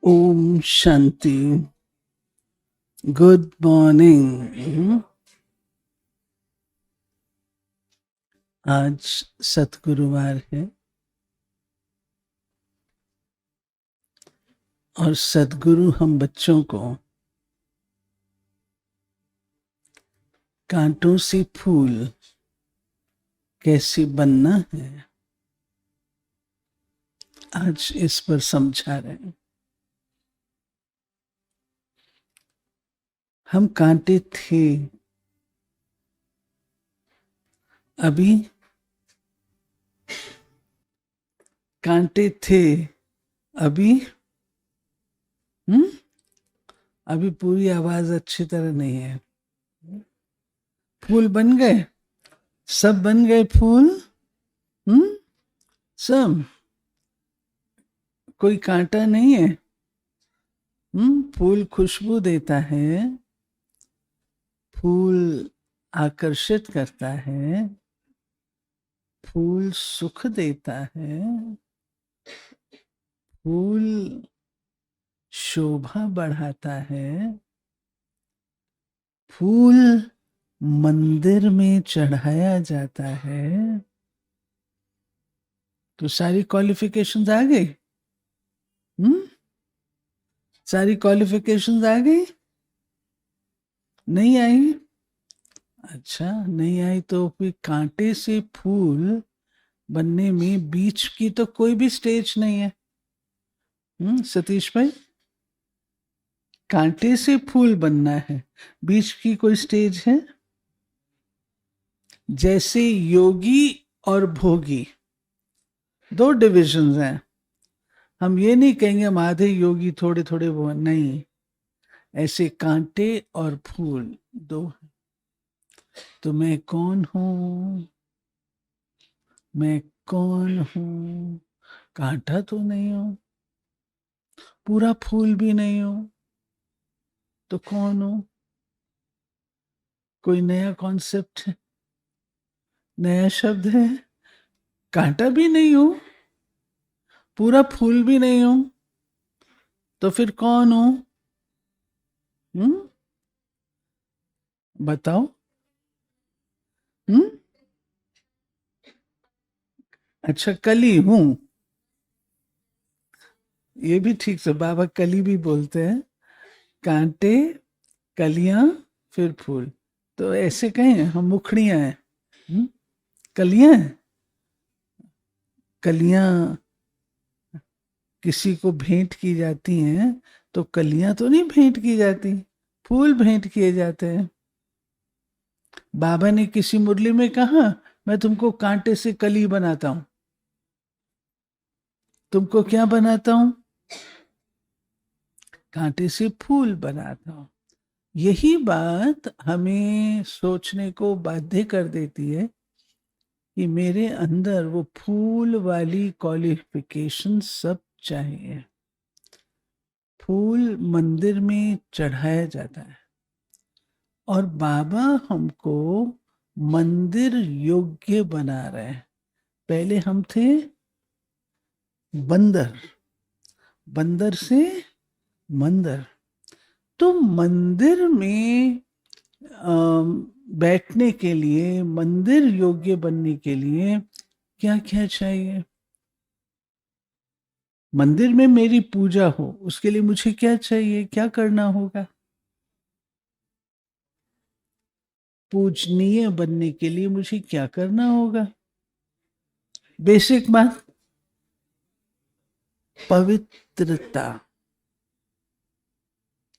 Om Shanti. Good morning. आज सतगुरुवार है और सतगुरु हम बच्चों को कांटों से फूल कैसे बनना है आज इस पर समझा रहे हैं। हम कांटे थे, अभी कांटे थे, अभी अभी पूरी आवाज अच्छी तरह नहीं है। फूल बन गए, सब बन गए फूल। सब, कोई कांटा नहीं है। फूल खुशबू देता है, फूल आकर्षित करता है, फूल सुख देता है, फूल शोभा बढ़ाता है, फूल मंदिर में चढ़ाया जाता है। तो सारी क्वालिफिकेशंस आ गई। सारी क्वालिफिकेशंस आ गई, नहीं आई? अच्छा, नहीं आई तो फिर कांटे से फूल बनने में बीच की तो कोई भी स्टेज नहीं है। सतीश भाई, कांटे से फूल बनना है, बीच की कोई स्टेज है? जैसे योगी और भोगी दो डिविजन्स हैं। हम ये नहीं कहेंगे हम आधे योगी थोड़े थोड़े वो, नहीं। ऐसे कांटे और फूल दो हैं। तो मैं कौन हूं? मैं कौन हूं? कांटा तो नहीं हूं, पूरा फूल भी नहीं हूं, तो कौन हूं? कोई नया कॉन्सेप्ट है, नया शब्द है। कांटा भी नहीं हूं, पूरा फूल भी नहीं हूं, तो फिर कौन हूं? बताओ। हम्म अच्छा, कली हूं, ये भी ठीक से बाबा कली भी बोलते हैं। कांटे, कलियां, फिर फूल। तो ऐसे कहें हम मुखड़ियां हैं। कलियां हैं। कलियां किसी को भेंट की जाती हैं तो कलियां तो नहीं भेंट की जाती, फूल भेंट किए जाते हैं। बाबा ने किसी मुरली में कहा, मैं तुमको कांटे से कली बनाता हूं। तुमको क्या बनाता हूं? कांटे से फूल बनाता हूं। यही बात हमें सोचने को बाध्य कर देती है कि मेरे अंदर वो फूल वाली क्वालिफिकेशन सब चाहिए। फूल मंदिर में चढ़ाया जाता है और बाबा हमको मंदिर योग्य बना रहे हैं। पहले हम थे बंदर, बंदर से मंदिर। तो मंदिर में बैठने के लिए, मंदिर योग्य बनने के लिए क्या क्या चाहिए? मंदिर में मेरी पूजा हो, उसके लिए मुझे क्या चाहिए, क्या करना होगा? पूजनीय बनने के लिए मुझे क्या करना होगा? बेसिक बात, पवित्रता।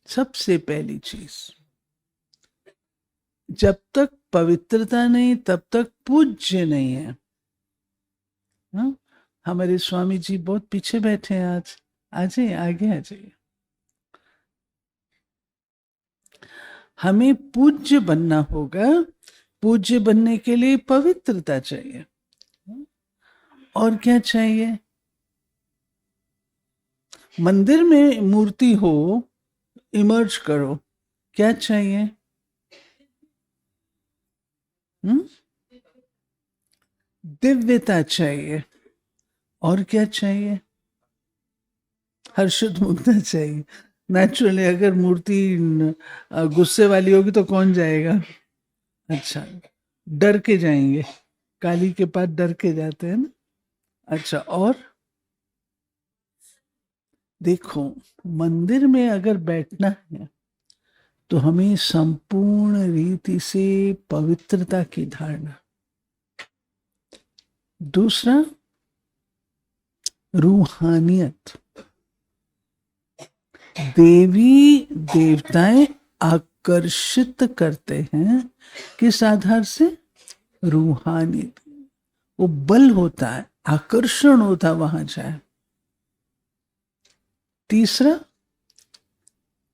सबसे पहली चीज, जब तक पवित्रता नहीं तब तक पूज्य नहीं है। हाँ? हमारे स्वामी जी बहुत पीछे बैठे हैं आज, आ जाइए, आगे आ जाइए। हमें पूज्य बनना होगा, पूज्य बनने के लिए पवित्रता चाहिए। और क्या चाहिए? मंदिर में मूर्ति हो, इमर्ज करो, क्या चाहिए? दिव्यता चाहिए। और क्या चाहिए? हर्षित मुग्धा चाहिए नेचुरली। अगर मूर्ति गुस्से वाली होगी तो कौन जाएगा? अच्छा, डर के जाएंगे, काली के पास डर के जाते हैं ना। अच्छा, और देखो, मंदिर में अगर बैठना है तो हमें संपूर्ण रीति से पवित्रता की धारणा। दूसरा, रूहानियत। देवी देवताएं आकर्षित करते हैं किस आधार से? रूहानी। वो बल होता है, आकर्षण होता है वहां जाए। तीसरा,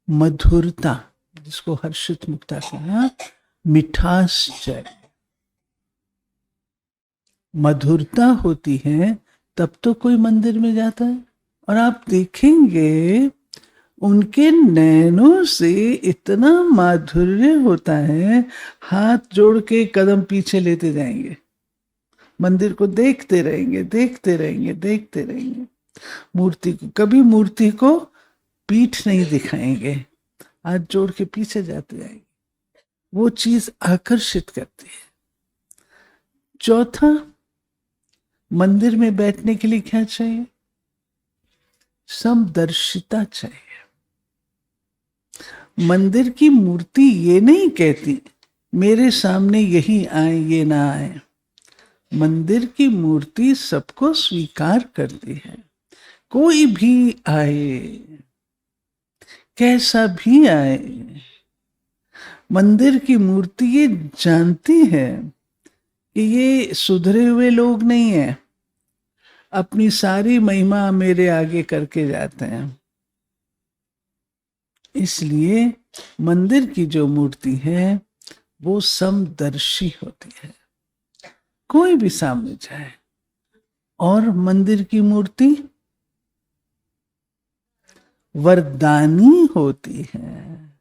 मधुरता, जिसको हर्षित मुक्ता कहा, मिठास चाहिए। मधुरता होती है तब तो कोई मंदिर में जाता है। और आप देखेंगे उनके नैनों से इतना माधुर्य होता है, हाथ जोड़ के कदम पीछे लेते जाएंगे, मंदिर को देखते रहेंगे, देखते रहेंगे, देखते रहेंगे। मूर्ति को कभी, मूर्ति को पीठ नहीं दिखाएंगे, हाथ जोड़ के पीछे जाते जाएंगे। वो चीज आकर्षित करती है। चौथा, मंदिर में बैठने के लिए क्या चाहिए? समदर्शिता चाहिए। मंदिर की मूर्ति ये नहीं कहती मेरे सामने यही आए, ये ना आए। मंदिर की मूर्ति सबको स्वीकार करती है। कोई भी आए, कैसा भी आए, मंदिर की मूर्ति ये जानती है कि ये सुधरे हुए लोग नहीं है, अपनी सारी महिमा मेरे आगे करके जाते हैं। इसलिए मंदिर की जो मूर्ति है वो समदर्शी होती है, कोई भी सामने जाए। और मंदिर की मूर्ति वरदानी होती है।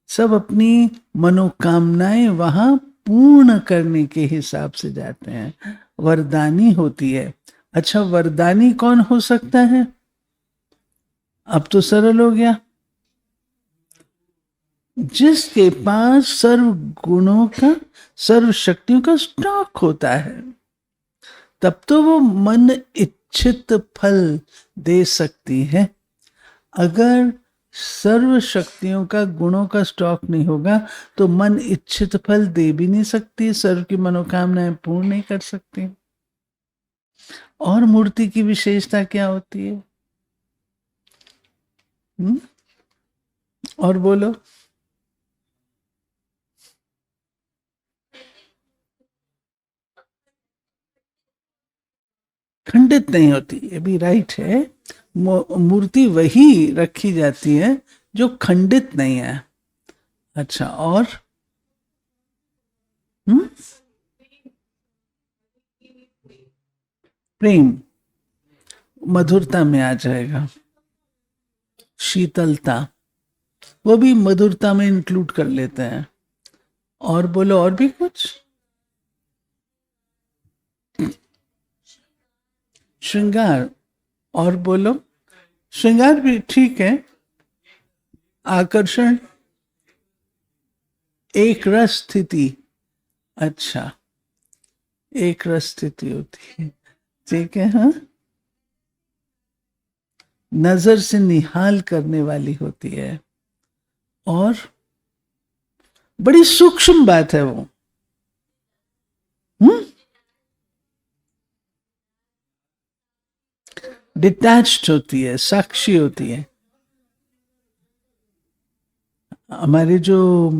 सब अपनी मनोकामनाएं वहां पूर्ण करने के हिसाब से जाते हैं, वरदानी होती है। अच्छा, वरदानी कौन हो सकता है? अब तो सरल हो गया, जिसके पास सर्व गुणों का, सर्व शक्तियों का स्टॉक होता है, तब तो वो मन इच्छित फल दे सकती है। अगर सर्व शक्तियों का, गुणों का स्टॉक नहीं होगा तो मन इच्छित फल दे भी नहीं सकती, सर्व की मनोकामनाएं पूर्ण नहीं कर सकती। और मूर्ति की विशेषता क्या होती है? और बोलो। खंडित नहीं होती, ये भी राइट है। मूर्ति वही रखी जाती है जो खंडित नहीं है। अच्छा, और प्रेम मधुरता में आ जाएगा। शीतलता, वो भी मधुरता में इंक्लूड कर लेते हैं। और बोलो, और भी कुछ? श्रृंगार, और बोलो। श्रृंगार भी ठीक है। आकर्षण, एक रस स्थिति। अच्छा, एक रस स्थिति होती है, ठीक है। हाँ, नजर से निहाल करने वाली होती है। और बड़ी सूक्ष्म बात है वो। डिटैच्ड होती है, साक्षी होती है। हमारे जो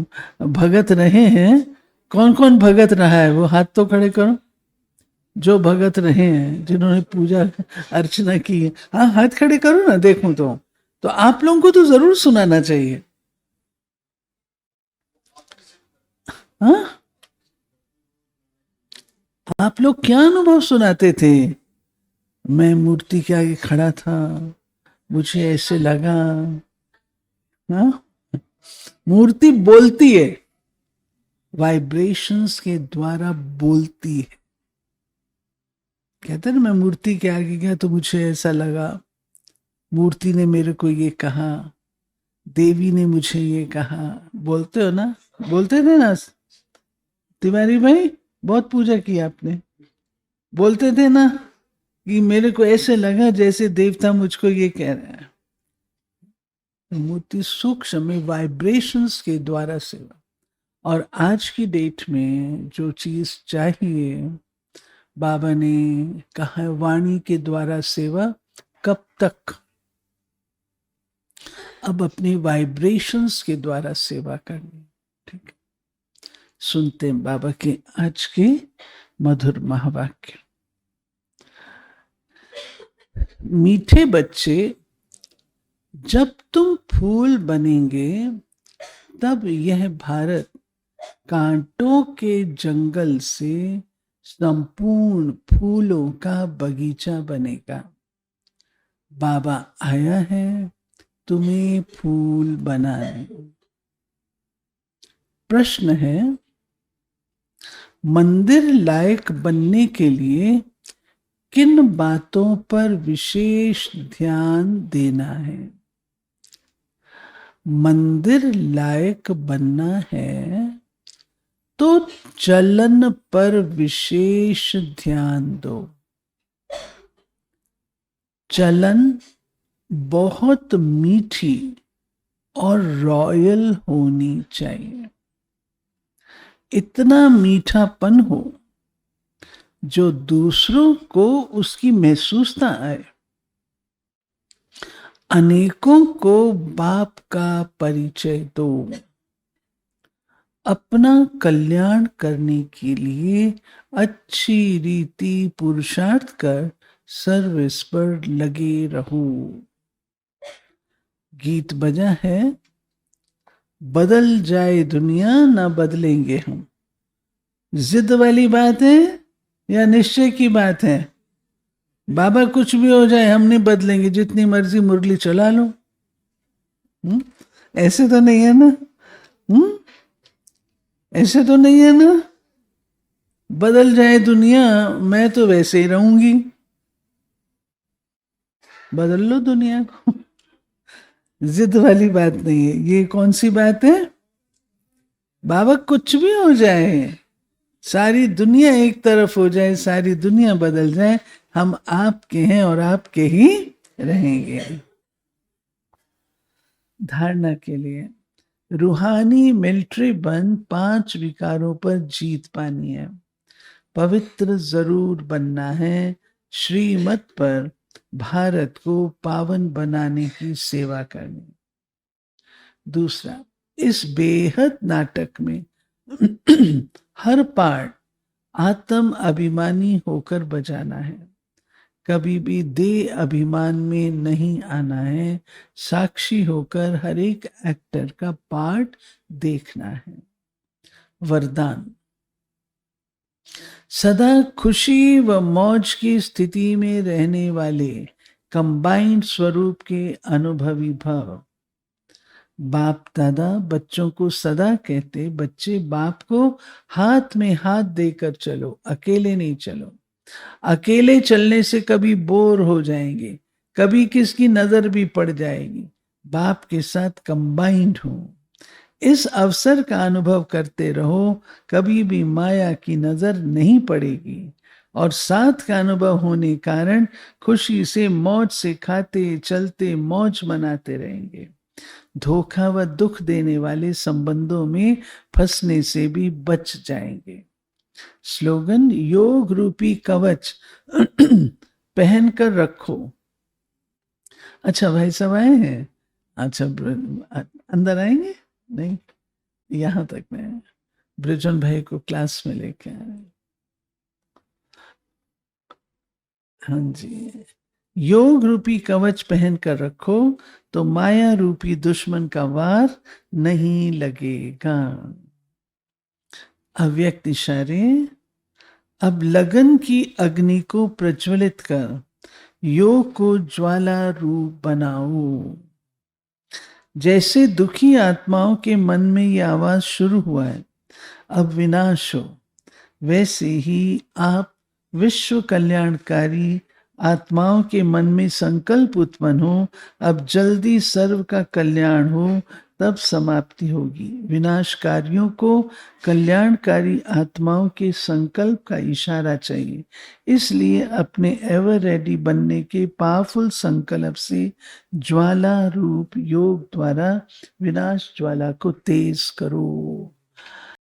भगत रहे हैं, कौन कौन भगत रहा है वो हाथ तो खड़े करो। जो भगत रहे हैं, जिन्होंने पूजा अर्चना की है, हाँ हाथ खड़े करो ना, देखूं तो आप लोगों को तो जरूर सुनाना चाहिए। हाँ, आप लोग क्या अनुभव सुनाते थे? मैं मूर्ति के आगे खड़ा था, मुझे ऐसे लगा। हाँ, मूर्ति बोलती है, वाइब्रेशंस के द्वारा बोलती है। कहते हैं ना, मैं मूर्ति के आगे गया तो मुझे ऐसा लगा, मूर्ति ने मेरे को ये कहा, देवी ने मुझे ये कहा, बोलते हो ना, बोलते थे ना तिवारी भाई, बहुत पूजा की आपने, बोलते थे ना कि मेरे को ऐसे लगा जैसे देवता मुझको ये कह रहे हैं। मूर्ति सूक्ष्म में वाइब्रेशंस के द्वारा सेवा, और आज की डेट में जो चीज चाहिए, बाबा ने कहा है वाणी के द्वारा सेवा कब तक, अब अपने वाइब्रेशंस के द्वारा सेवा करनी। ठीक, सुनते हैं बाबा के आज के मधुर महावाक्य। मीठे बच्चे, जब तुम फूल बनेंगे तब यह भारत कांटों के जंगल से संपूर्ण फूलों का बगीचा बनेगा। बाबा आया है तुम्हें फूल बनाने। प्रश्न है, मंदिर लायक बनने के लिए किन बातों पर विशेष ध्यान देना है? मंदिर लायक बनना है तो चलन पर विशेष ध्यान दो। चलन बहुत मीठी और रॉयल होनी चाहिए, इतना मीठापन हो जो दूसरों को उसकी महसूसता आए। अनेकों को बाप का परिचय दो। अपना कल्याण करने के लिए अच्छी रीति पुरुषार्थ कर सर्विस पर लगे रहो। गीत बजा है, बदल जाए दुनिया ना बदलेंगे हम। जिद वाली बात है या निश्चय की बात है? बाबा कुछ भी हो जाए हम नहीं बदलेंगे, जितनी मर्जी मुरली चला लो। ऐसे तो नहीं है ना? ऐसे तो नहीं है ना? बदल जाए दुनिया मैं तो वैसे ही रहूंगी। बदल लो दुनिया को। जिद वाली बात नहीं है। ये कौन सी बात है? बाबा कुछ भी हो जाए, सारी दुनिया एक तरफ हो जाए, सारी दुनिया बदल जाए, हम आपके हैं और आपके ही रहेंगे। धारणा के लिए रूहानी मिलिट्री बन 5 विकारों पर जीत पानी है। पवित्र जरूर बनना है, श्रीमत पर भारत को पावन बनाने की सेवा करनी। दूसरा, इस बेहद नाटक में हर पार्ट आत्म अभिमानी होकर बजाना है। कभी भी देह अभिमान में नहीं आना है। साक्षी होकर हर एक एक्टर का पार्ट देखना है। वरदान, सदा खुशी व मौज की स्थिति में रहने वाले कंबाइंड स्वरूप के अनुभवी भव। बाप दादा बच्चों को सदा कहते, बच्चे बाप को हाथ में हाथ देकर चलो, अकेले नहीं चलो। अकेले चलने से कभी बोर हो जाएंगे, कभी किसकी नजर भी पड़ जाएगी। बाप के साथ कंबाइंड हो, इस अवसर का अनुभव करते रहो, कभी भी माया की नजर नहीं पड़ेगी और साथ का अनुभव होने कारण खुशी से मौज से खाते चलते मौज मनाते रहेंगे। धोखा व दुख देने वाले संबंधों में फंसने से भी बच जाएंगे। स्लोगन, योग रूपी कवच पहनकर रखो। अच्छा भाई साहब आए हैं? अच्छा अंदर आएंगे? नहीं, यहां तक में ब्रिजन भाई को क्लास में लेके आए। हाँ जी, योग रूपी कवच पहन कर रखो तो माया रूपी दुश्मन का वार नहीं लगेगा। अव्यक्त इशारे, अब लगन की अग्नि को प्रज्वलित कर योग को ज्वाला रूप बनाओ। जैसे दुखी आत्माओं के मन में यह आवाज शुरू हुआ है, अब विनाश हो, वैसे ही आप विश्व कल्याणकारी आत्माओं के मन में संकल्प उत्पन्न हो, अब जल्दी सर्व का कल्याण हो, तब समाप्ति होगी। विनाशकारियों को कल्याणकारी आत्माओं के संकल्प का इशारा चाहिए। इसलिए अपने एवर रेडी बनने के पावरफुल संकल्प से ज्वाला रूप योग द्वारा विनाश ज्वाला को तेज करो।